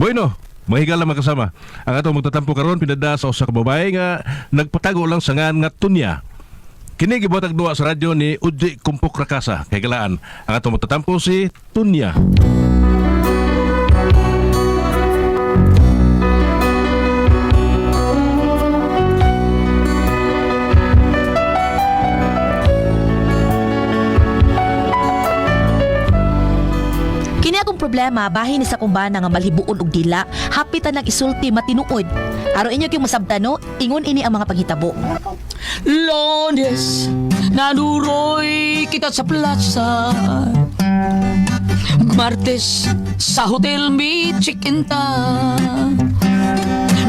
Bueno, mahigal lang magkasama. Ang ato magtatampo karon pinada sa usa ka babae nga nagpatago lang sa nga Tunya. Kini gibuhatag duwa sa radyo ni Udi Kumpok Rakasa. Kay galaan, ang ato magtatampo si Tunya. Kini akong problema, bahin ni sa kumbana nga malhibuon og dila, hapitan ng isulti matinuod. Aro inyo kayong masabtano, ingon ini ang mga paghitabo. Lunes, nanuroy kita sa plaza. Martes, sa hotel may check-in ta.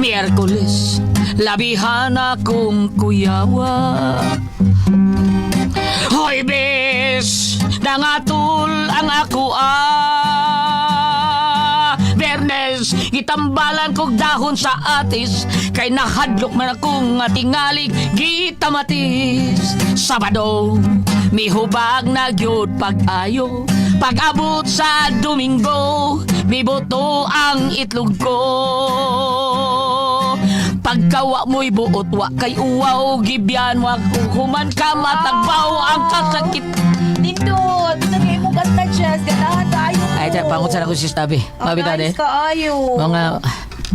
Miyerkules, labihan akong kuyawa. Hoybes, nangatul ang ako Bernes, gitambalan kog dahon sa atis. Kay nahadlok man akong tingalig gitamatis. Sabado, mihubag na gyud pag-ayo. Pag-abot sa Domingo, miboto ang itlog ko. Pagkawa mo'y buot wa kay uwaw gibyan wa human ka matagbaw ang kasakit. Nindot, nagay mo ganda Jess, ganahan tayo. Ay, pangut sa ako si Stabi. Mabita din. Kaayo. Mga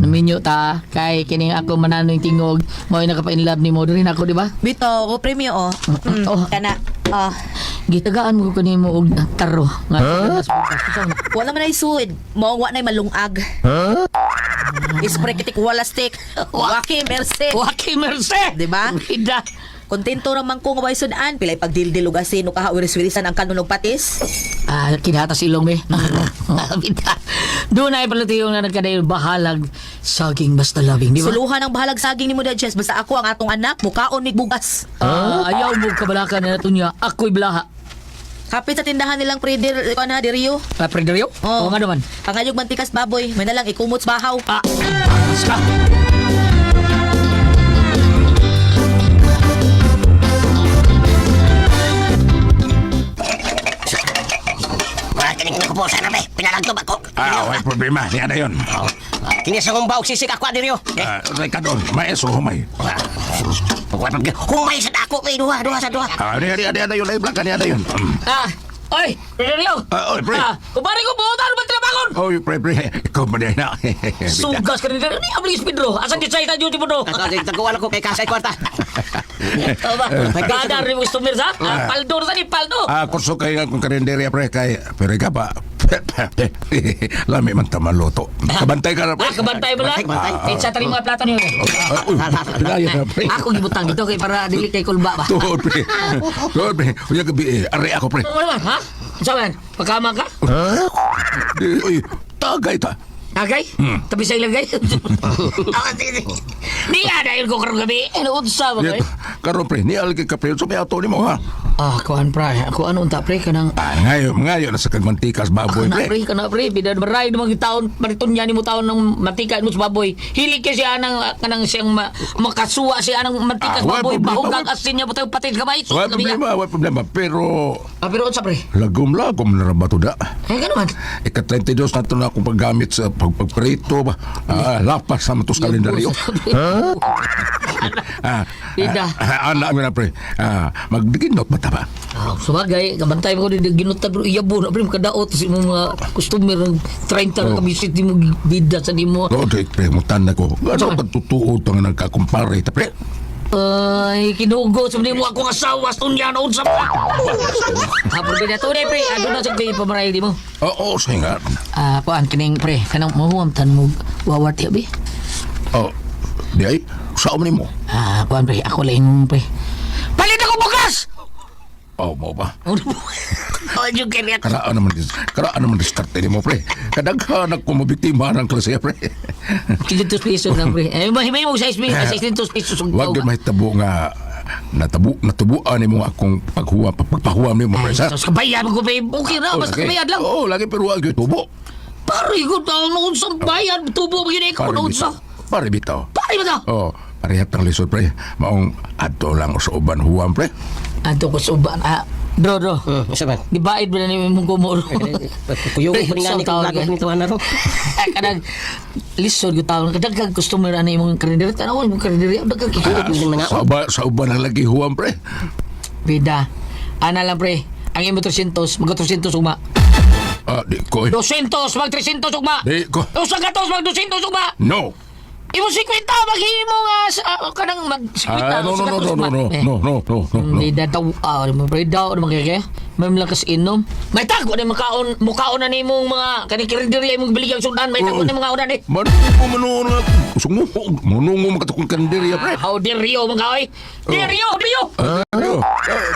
naminyo ta kay kining ako mananoy tingog mao nakapainlove ni mo rin ako di ba? Bito, ko premyo oh. Oh. Kana. Gitagaan mo ko kanimo og taro nga. Wala man ay suod. Mo wa nay malungag. Ispray kitik wala stick. Waki mercy. Waki merse. Di ba? Bida. Kontento raman ko nga bay sudan, pilay pagdildil ug asin ug kahawiris-wirisan ang kanon og patis. Kinatas ilong me. Bida. Doon ay palatiyong na nagkadayon bahalag saging basta labing di ba? Suluhan ang bahalag saging ni mo Jess, basta ako ang atong anak, mukaon mig bugas. Ayaw mo kabalakan na Tunya. Ako'y blaha. Kapit sa tindahan nilang Predir, na di Rio. Predario? Oo nga naman. Pangayog mantikas baboy, may nalang ikumot sa bahaw. Ska. Kinig ko po sana be, pinalagtob ako. May problema. Niya na yun. Kini sa humbaw sisik ako adiryo. Ricardo, maestro, humay. Humay sa dako be, duha sa duha. Niya na yun. Ay, blanca, niya na yun. Oy, Predario. Oy, pre. Kumari ko buotan ba trabagon? Oy, pre. Ikaw ba niya na? Sugas ka rin. Ni ablis Pedro. Asan di sa ita mo do? Tagawala ko kay Kasay Kwarta. Kada rin mo customer sa? Paldo sa ni Paldo. Kurso kayo kung karinderya, pre, kay... Pero ikaw ba? Lami man tamaluto. Kabantay ka na, pre. Kabantay mo lang? Sa taring mga plato niyo. Uy, pinaya na, pre. Ako gibutang dito kay para dili kay kulba ba? Tuhod, pre. Tuhod, pre. Uy, gabi, ari ako, pre. Ano naman, ha? Saan? Pagkama ka? Uy, tagay ta. Agay? Tabi sa ilagay? Di ada yun ko karong gabi. Ano sa ba kayo? Karon, pre, nialagay ka, pre. So, may ato ni mo, ha? Kuhan pre. Ako ano unta pre kanang... Ngayon, nasa kagmantikas baboy, pre. Kana pre. Bidan maray namang taon. Mariton niya ni mo taon ng mantika mo sa baboy. Hilig kasi anang kanang siyang makasuwa siya anang mantika sa baboy. Bahugag asin niya butang patid kamay. Wala problema. Pero... Pero unsa pre? Lagom-lagom na rabato da. Ay, gano'n. Ika-32 na ito na akong paggamit sa pagprito ba. Lapas sa matos kalendaryo. Bida. Anak mo na, pre. Magdiginot ba ta ba? Sabagay, kabantay mo ko din ginutag iyabo na pre makadaot sa imong mga customer ng 30 na kabisit di mo bida sa di mo. Oo, pre. Mutan na ko. Ano ka tutuot ang nagkakumpare ta, pre? Ay, kinugo sa mo akong asawa sa tunya noon sa pa. Pero bida to pre, ano na sa kayo pamaray di mo? Oo, singa. Kuan kining pre, kanang mahuwam tan mo wawat yabi. Oh, di ay, saan mo? Kuan pre, ako lang pre. Palit ako bukas! Oh, mo ba? Oh, yung kanya. Karaan naman diskarte ni mo, pre. Kadaghan ako mabiktima ng klase, pre. 500 pesos lang pre. Mahimay mo 600 pesos. Wag yun mahitabo nga natubuan ni mo akong pagpahuam ni mo, pre, sa? Sa kabayan mo ko pre, okay na, basta kabayan lang. Oo, lagi pero wag yun tubo. Pari ko taon noon sa bayan, tubo mo yun ko noon sa. Pari bitaw. Pari mo to? Oo, parihat ng lisod, pre. Maong adto lang sa uban huwam, pre. Ato ko sa uban, Bro. Isa man. Gibaid ba na ni mong kumuro? Kuyong ko nga ni kung lagot nito na ro. Kadang lisod ko taon. Kadang customer na imong karinderya. Tanaw imong karinderya. Dagang kikuha. Sa uban ang lagi huwam, pre. Bida. Ana lang pre. Ang imo 300, mag 300 ugma. Di ko. 200, mag 300 ugma. Di ko. Usa ka tos mag 200 ugma. No. Imo 50 maghimo nga kanang mag 50. No. Bida daw. Bida daw naman kaya. May malakas inom. May tago na mukaon na nimong mga kanikirindiri imong biligyan sudan. May tago na mga unan eh. Manuno nga. Usog mo. Manungo makatukong kandirya, pre. How dare you mga oy. Rio.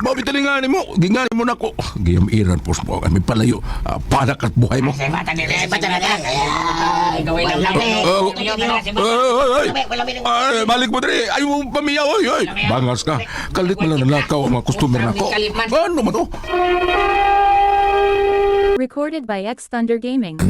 Babi talingani mo. Gingani mo na ko. Giyam iran po mo. May palayo. Panak at buhay mo. Bata na lang. Gawin lang. Balik mo dali. Ayaw mo pamiyaw. Ay. Bangas ka. Kalit mo lang nalakaw ang mga customer na ko. Ano mo to? Recorded by X Thunder Gaming.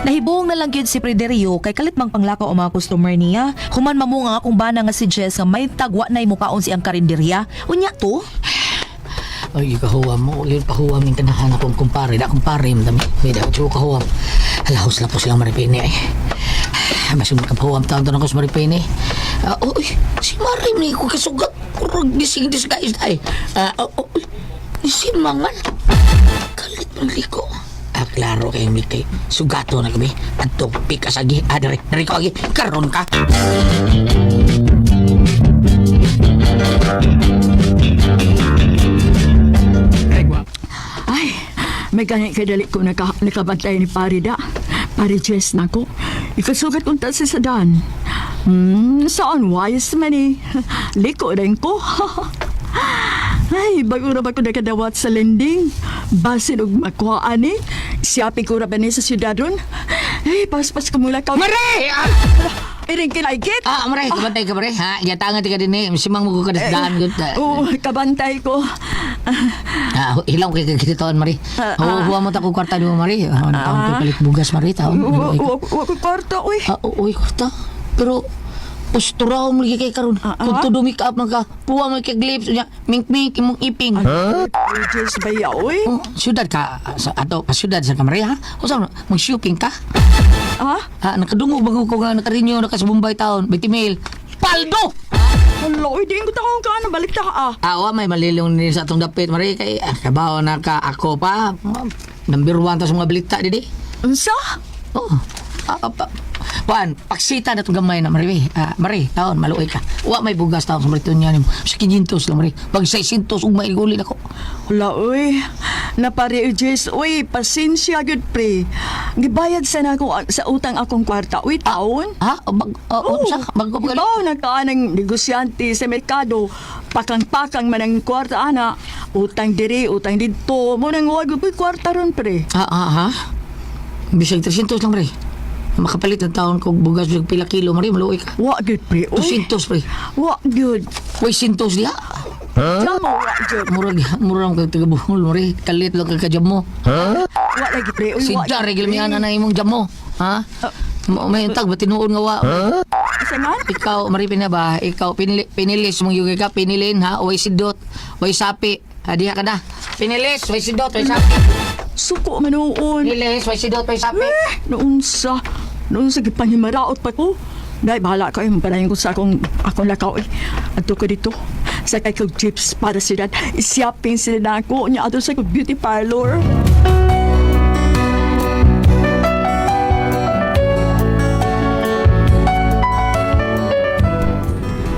Nahibong na lang gyud si Frederio kay kalit mang panglakaw ang mga customer niya. Human mamo nga akong bana nga si Jess nga may tagwa na mukaon si ang karinderya. Unya to? Ay, kahuwam mo. Ulit pahuwam yung kanahan akong kumpare. Da kumpare yung dami. May dapat siya kahuwam. Alahos lang po silang maripini ay. Masunod ka pahuwam taon ko sa maripini. Uy, si Marim ni ko kasugat. Kurang dising-dis guys ay. Si Mangan. Kalit ng liko. Klaro kayong likay. Sugato na kami. At tupik ka sagi. Dari ko agi. Karon ka. Ay, may ganit kadali ko nakabantay ni Parida. Pari Jess na ko. Ikasugat kong sa sadan. Saan wise man eh. Liko rin ko. Ay, bago na ba ko nakadawat sa lending? Basin og makuhaan eh. Siyapi ko na ba niya sa syudad ron? Ay, paspas ka mula ka. Mare! Iring kinaigit. Mare, kabantay ka mare. Ha, yatangan ti ka din eh. Simang mo ko kadasdaan. Oo, kabantay ko. Hilaw kay kagititawan, Mari. Huwa mo ta ko kwarta mo, Mari. Taon ko palit bugas, Mari. Taon. Wako kwarta, uy. Uy, kwarta. Pero, posturaw mo lagi kay karon. Kung to make up man ka, puwa mo kay glips, mink-mink, imong iping. Jess ba ya, uy? Syudad ka, ato, pasyudad sa kamari, ha? O saan, mag-shopping ka? Nakadungog bago ko nga, nakarinyo, nakasubumbay taon, 20 mil. Paldo! Hala, uy, di ko takong ka, balik ta ka, Awa, may malilong ni sa atong dapit, Mari. Kay, kabaho na ka ako pa. Number 1 ta sa mga balita, didi. Unsa? Oo. Puan, paksita na itong gamay na, Mari. Mari, taon, maluoy ka. Wa may bugas taon sa Marito niya. Sa 500 lang, Mari. Pag 600, ugmay igulin ako. Hala, uy. Napari, Jess, uy, pasensya, good pre. Gibayad sana ako sa utang akong kwarta. Uy, taon. Unsa? Bago pa Oo, nagkaan ng negosyante sa merkado. Pakang-pakang man ang kwarta, ana. Utang diri, utang dito. Mo nang wag uy kwarta ron, pre. Ha? Bisag 300 lang, Mari. Makapalit ng taon kong bugas ng pila kilo, Mari. Maluoy ka. Wa good, pre. Uy, 200, Mari. wa good. Uy, 100 diha. Jamo, wa good. Murang kag tagabuhol, Mari. Kalit lang kag jam mo. Wa lagi, pre. Uy, Si wa. Jar, regilmihan na imong jam mo. Ha? May untag, ba tinuon nga wa? Sangan? Ikaw, Maripina ba? Ikaw, pinilis mong yugi ka, pinilin ha? Way sidot, way sapi. Diha ka na. Pinilis, way sidot, way sapi. Suko manuon. Pinilis, way sidot, way sapi. Noon sa gipangimaraot pa ko. Dahil bahala ko yung panayin ko sa akong lakaw eh. Ato ko dito. Sa kay kong chips para sila. Isyapin sila na ako. Niya ato sa kong beauty parlor.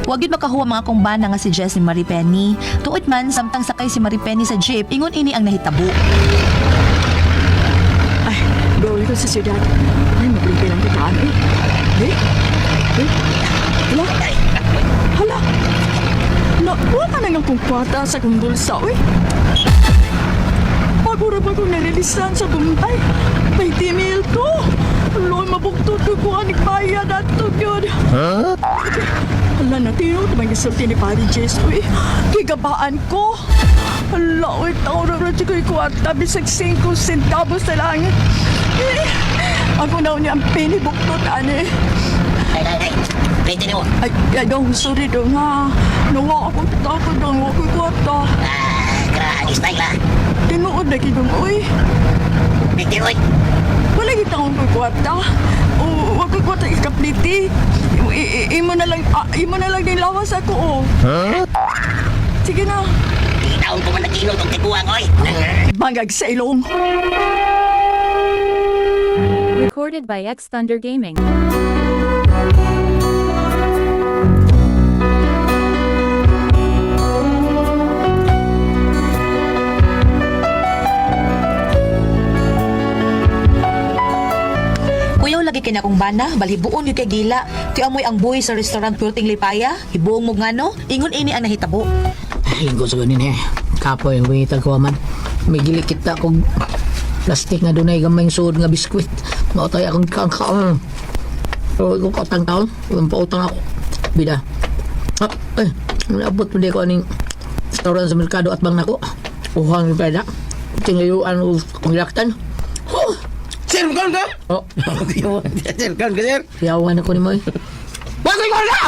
Wag yun makahuwa mga kong bana nga si Jess ni Maripenny. Tuod man, samtang sakay si Maripenny sa jeep, ingon ini ang nahitabo. Ay, gawin ko sa siyudad. Ay, magbili lang kitaan eh. Hala? Hala? Nakuha ka na nga kong kwarta sa kong bulsa, uy. Pagura pa kong nalilisan sa bumbay. 20 mil ko. Loy, mabuktot ko kung anik bayad at tugod. Hala na, tino, tumang isulti ni Pari Jess, uy. Gigabaan ko. Hala, uy, tao na rin ko'y kwarta. Bisag 5 centavos na lang. Ako na niya ang pinibuktot, ane. Ay. Pwede mo. Ay, dong, sorry dong ha. Nawa ako dong, wako kwarta. Kaya, style la. Tinuod na kitong, uy. Pwede, oy. Wala kita akong kwarta. O, wako kwarta ikapliti. Imo na lang din lawas ako, oh. Sige na. Di taon ko man nag-inom itong tikuang, oy. Bangag sa ilong. Recorded by X Thunder Gaming. Kuyaw lagi kanya kong bana, balhibuon yung kay gila. Ti amoy ang buhay sa restaurant Purting Lipaya, hibuong mo ngano, ingon ini ang nahitabo. Linggo sa ganin eh. Kapo yung bungitag ko man. May gilikit na akong plastic nga doon ay gamayng suod nga biskwit. Mautay akong kangkaon. So, kung katang taon, yung pautang ako. Bida. Ay, naabot mo di ko aning restaurant sa merkado at bang nako. Uhang yung peda. Tingayuan kong laktan. Oh! Sir, kan ka? Oh, Sir, kan ka, sir? yawan ako ni mo eh. Bakit ko na?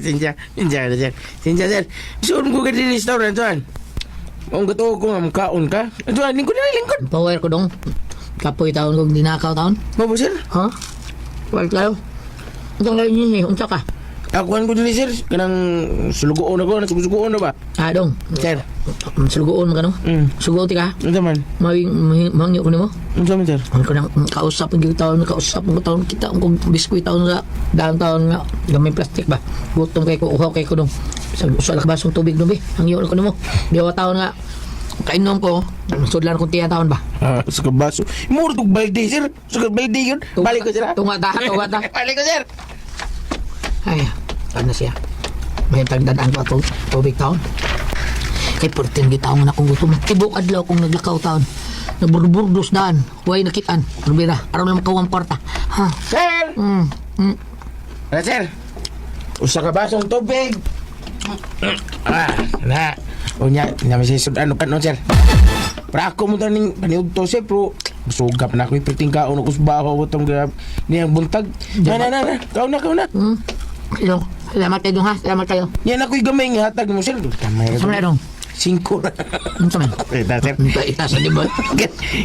Sinja, sir. Suon ko ka din restaurant, tuan. Ang gato ko nga makaon ka. Tuan, lingkod na, lingkod. Power ko dong. Kapoy taon kong dinakaw taon. Mabo, sir. Ha? Wal kayo. Itong lain yun eh. Unsa ka? Akuan ko din, sir. Kanang sulugoon ako, nasugusugoon na ba? Ah, dong. Sir. Sulugoon mo ka no? Sugot ka? Ano man? Mangyo ko nimo. Ano man, sir? Ano ka nang kausap ng taon kita ang biskuit taon sa downtown nga gamay plastic ba. Gutom kay ko uhaw kay ko dong. Sa basong tubig no be. Ang iyo ko nimo. Diwa taon nga kainom ko. Sudlan ko tiya taon ba. Sa kabaso. Muro tong balde, sir. Sa balde yun. Balik ko, sir. Tunga ta. Balik ko, sir. Ay, ano siya? May tagdadaan ko atong tubig taon. Kay pertin gitaon na akong gutom. Tibok adlaw kong naglakaw taon. Nagburburdos daan. Huwag nakitaan. Rubira, araw lang makawang kwarta. Ha? Sir! Ano, sir? Usa ka basong tubig. Na. O niya, may sisod ano pa no, sir? Para ako mo taning paniud to, sir, pero sugap na ako ipriting kaon ako sa baho ko itong niyang buntag. Na. Kaon na. Hello. Salamat kayo dong ha. Salamat kayo. Yan ako'y gamay nga hatag mo, sir. Kamay Sama na dong. 5 na. Ano sa man? Sir. Ita sa diba?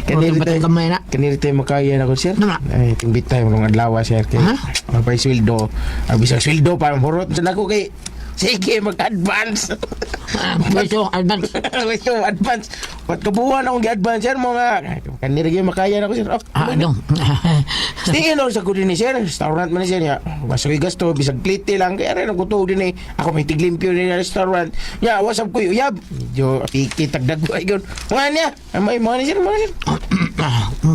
Kaniri Batang tayo. kamay na. Kaniri tayo makaya na ko, sir. Nama? Ay, timbit tayo mga adlaw, sir. Kay Ha? magpay sweldo. Ang bisang sweldo para mahurot sa nako kay sige, mag-advance. Gusto, advance. Gusto, advance. Pat kabuhan akong gi-advance, sir. Mga kaniri kayo makaya na ko, sir. Dong. Tingin ako sa ko din ni sir. Restaurant man ni sir. Basta ko'y gasto. Bisag plite lang. Kaya rin ako tuog din eh. Ako may tiglimpyo din na restaurant. Ya, wasap ko uyab. Medyo tagdag ko ay gano'n. Mga niya. May mga ni sir.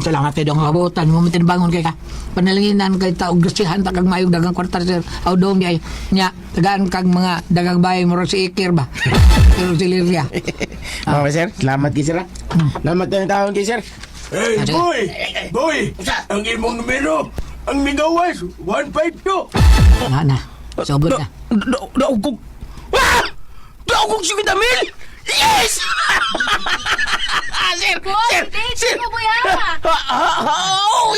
Salamat kayo dong kabutan. Mo bangon kay ka. Panalinginan kay taog grasihan takag mayong dagang kwarta sir. Aw dong di ay nya tagaan kag mga dagang bahay mo si Ikir ba. Pero si Liria. Okay sir. Salamat kay sir. Salamat tayong taon kay sir. Hey, Ate. boy! Boy! Ang imong numero, ang migawas, 152! Na. Sobot na. Daog kong... Ah! Daog kong 50 mil! Yes! Sir! Sir! Oh,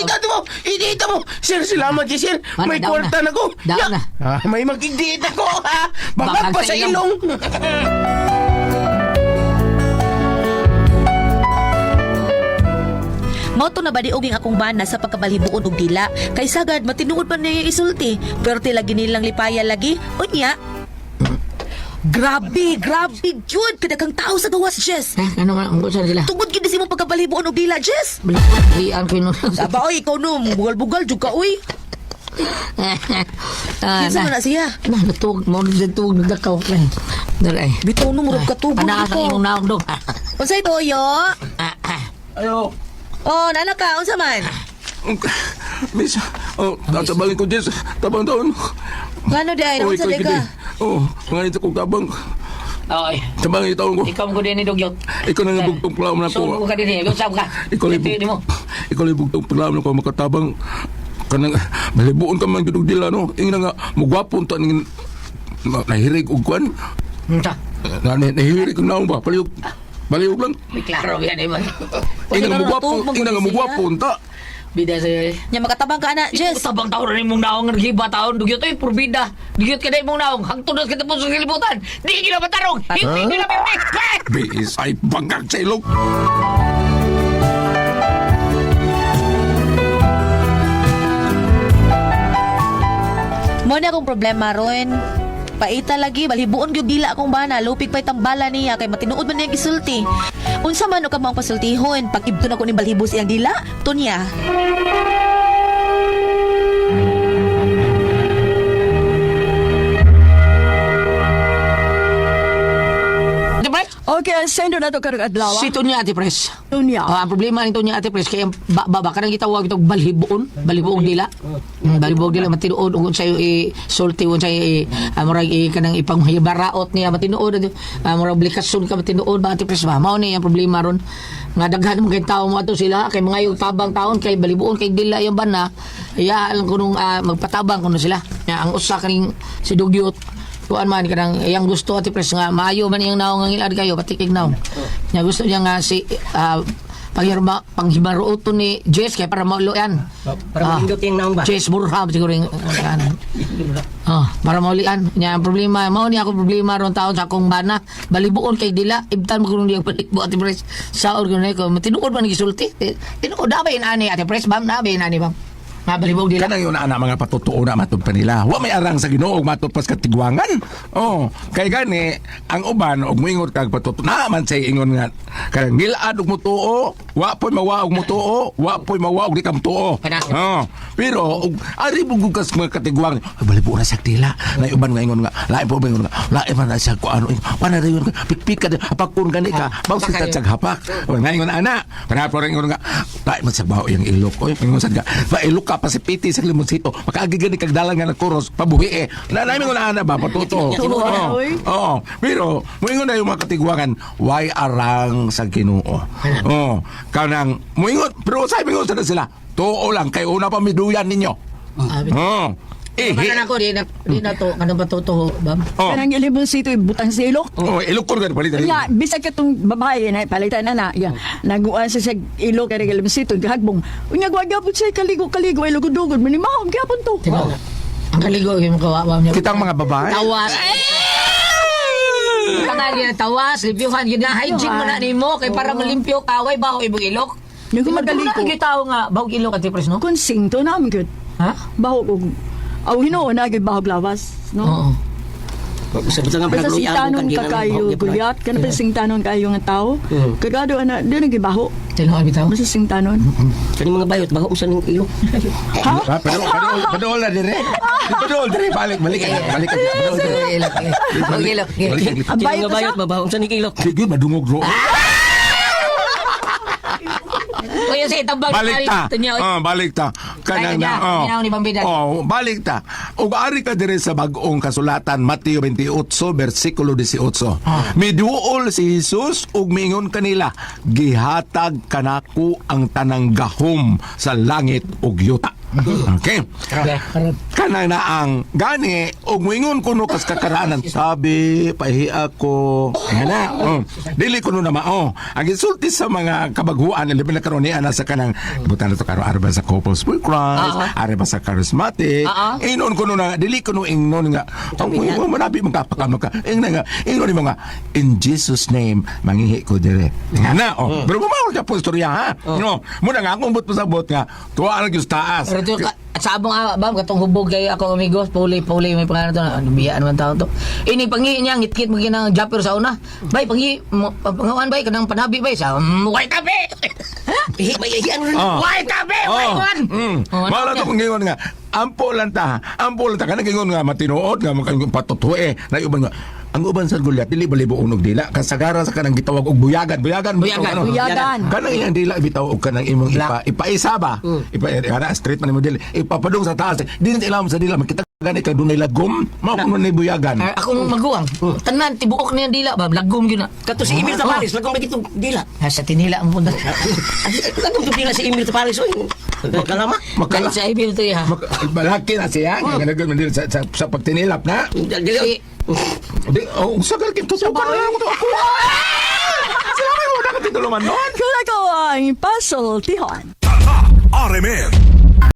idita mo! Sir, salamat kay sir! Ano, May daon kwarta na ko! Daon na. May magigdit ako, ha! Bangag pa sa ilong! Mauto na badiog ang akong bana sa pagkabalhibuon og dila. Kay sagad matinuod pa niya yung isulti. Pero lagi nilang lipaya lagi. Unya. Grabe, Jud. Kadagang tao sa gawas, Jess. Ano nga ang gusto sila? Tungod gid si mo pagkabalhibuon og dila, Jess. Lian ko yun. Aba, oy, ikaw no, bugal-bugal jud ka, oy. Kinsa na siya? Natug, mo natug nagdakaw. Dali. Bitaw no, murag katubog Panaas ang ko. imong naong dong. Unsay toyo? Ayo! Oh, nana ka, unsa man? Miss, tatabangin ko, Jess. Tabang taon. Ngano di ay, unsa di ka? Mga ito kong tabang. Oy. Tabangin taon ko. Ikaw mo din ni Dugyot. Ikaw na nga bugtong paglaman ako. So, ka din eh. Lusap ka. Ikaw na bugtong paglaman ako makatabang. Kanang malibuon ka man gudog dila, no? Ingin na nga, mugwapon ta ning nahirig og kwan. Nahirig og naong ba? Palihog lang. May klaro yan eh. Kasi Ingin nga nga mugwapon natubog ta. Bida sa'yo. Nya makatabang ka na, Jess. Tabang taon rin mong naong nagiba taon. Dugyot ay purbida. Dugyot ka na mong naong. Hangtod na kita po sa kilibutan. Di kita matarong. Hindi kita matarong. Bis ay bangag sa ilog. Mo na akong problema ron. Paita lagi, balhibuon gyud dila akong bana, lupig pa'y tambala niya, kay matinuod man niya gisulti. Unsa man o ka mong pasultihon, pag ibto na ko ni balhibo siyang dila, tunya. Ate Pres? Okay, sendo na to karong adlaw. Si Tonya Ate Pres. Tunya. Ang problema ni Tonya Ate Pres, kaya baba ka nang gitawag itong balhibuon. Balhibuong dila. Balhibuong dila, matinuod. Kung sa'yo sulti, kung sa'yo murag kanang ipanghibaraot niya, matinuod. Murag oblikasyon ka, matinuod ba Ate Pres ba? Mao ni ang problema ron. Nga daghan mo kay tao mo ato sila, kay mga yung tabang taon, kay balhibuon, kay dila yung bana, iya alam ko nung magpatabang kuno sila. Ang usa kaning si Dugyot, kuan man kanang iyang gusto Ate Pres nga maayo man iyang naong ngilad kayo patikig naong. Nya gusto niya nga si panghibaruoto ni Jess kay para maulian. Para malindot yung naong ba? Jess Burham siguro yung para maulian. Nya ang problema mao ni ako problema ron taon sa akong bana balibuon kay dila ibtan mo kuno diya balik Ate Pres sa organ ko matinuod man gisulti. Tinuod na ba ani Ate Pres bam na ba ani bam? Mabalibog dila. Kanang yun na mga patutuo na matod pa nila. Wa may arang sa Ginoo matod pas katigwangan. Oh, kay gani ang uban og moingon kag patutuo naman say ingon nga kanang ngilad og mutuo, wa poy mawa og mutuo, wa poy mawa og di kam tuo. Oh, pero og ari bugog kas mga katigwangan. Balibo na sa dila. Na uban nga ingon nga lain po ingon nga lain man na siya ko ano panarayon pikpik ka apakon gani ka baw sa tag hapak. O ngayon ana, kana po rin ingon nga lain man sa bawo yung ilok. Oy ingon sad nga ba ilok ka pasipiti sa limonsito makaagigani kag dalan nga na kuros pabuhi na namin ko na ana ba patuto oo pero moingon na yung mga katigwangan why arang sa Ginoo kanang moingon pero sabi ko sa sila tuo lang kay una pa miduyan ninyo Baka na ko, di na to, kanang patuto, bam? Kanang ilibon sito butang sa ilok. ilok ko rin palitan Ya, bisag katong babae na palitan na. Ya, naguan sa siya ilok kay ilibon sito gahagbong. Unya gwa gyapon siya kaligo ay lugod-lugod manimahom gyapon to. Ang kaligo yung kawawa niya. kitang mga babae Tawas. Kanali na tawas, limpyuhan, yun na hygiene mo na nimo kay para malimpyo kaway baho ibong ilok. Yung magaligo. Yung tao nga, bahog ilok at Pres, no? Konsinto na gyud. Ha? Bahog og Hinoon na gyud bahog lawas, no? Oo. Sa nga Basta singtanon ka kayo, gulyat, ka na pa singtanon kayo nga tao. Kagado, na, di na gibaho. Tino ka bitaw? Basta singtanon. Kani mga bayot, bago sa ng ilok. padol na dire padol dire balik padol dire Ilok. Ang Kani bayot mga bayot, sa bago sa ng ilok. sige madungog ro O yun sa itambang balik ta. Balik ta. Kaya niya, minaw ni Bambida. Balik ta. Ug ari ka dire sa bag-ong kasulatan Mateo 28 bersikulo 18. Miduol si Jesus ug miingon kanila, gihatag kanako ang tanang gahom sa langit ug yuta. Okay. Kana na ang gani og moingon kuno kas kakaraanan sabi pahi ako ngana dili kuno na mao ang insulti sa mga kabaghuan labi na karon ni ana sa kanang butan to karo arba sa couples with Christ arba sa charismatic inon kuno na dili kuno ingnon nga ang mo manabi magkapakam ka ingna nga ingnon mo nga in Jesus name mangihi ko dire ngana pero mo ka postorya ha no mo na nga akong but pasabot nga tuwa ang Dios taas. Pero sa abong bam katong hubog kay ako amigos puli may pangalan to ano biya naman taon to ini pangi niya ngit-ngit mo ginang japper sa una bay pangi pangawan bay kanang panabi bay sa white tabi white tabi white one wala to ngingon nga ampo lang ta kanang ngingon nga matinuod nga patutue na uban nga ang uban sa gulyat dili balibo unog dila kasagara sa kanang gitawag og buyagan kanang iyang dila bitaw og kanang imong ipaisa ba ana street man mo dili ipapadung sa taas di na ilam sa dila makita gani ka dunay lagom mao kuno ni buyagan ako maguwang tanan tibuok niya dila ba lagom gyud na Kato si Emil Tapalis, lagong may kitong dila. sa tinila ang punta Lagong itong dila si Emil Tapalis, oy. Kalama. makala sa ibil to ya malaki na siya nga nagod man dili sa pagtinilap na Dili, sagal kito sa para ako to ako salamat mo nakatituluman noon Kaya ko ang puzzle tihon. RMN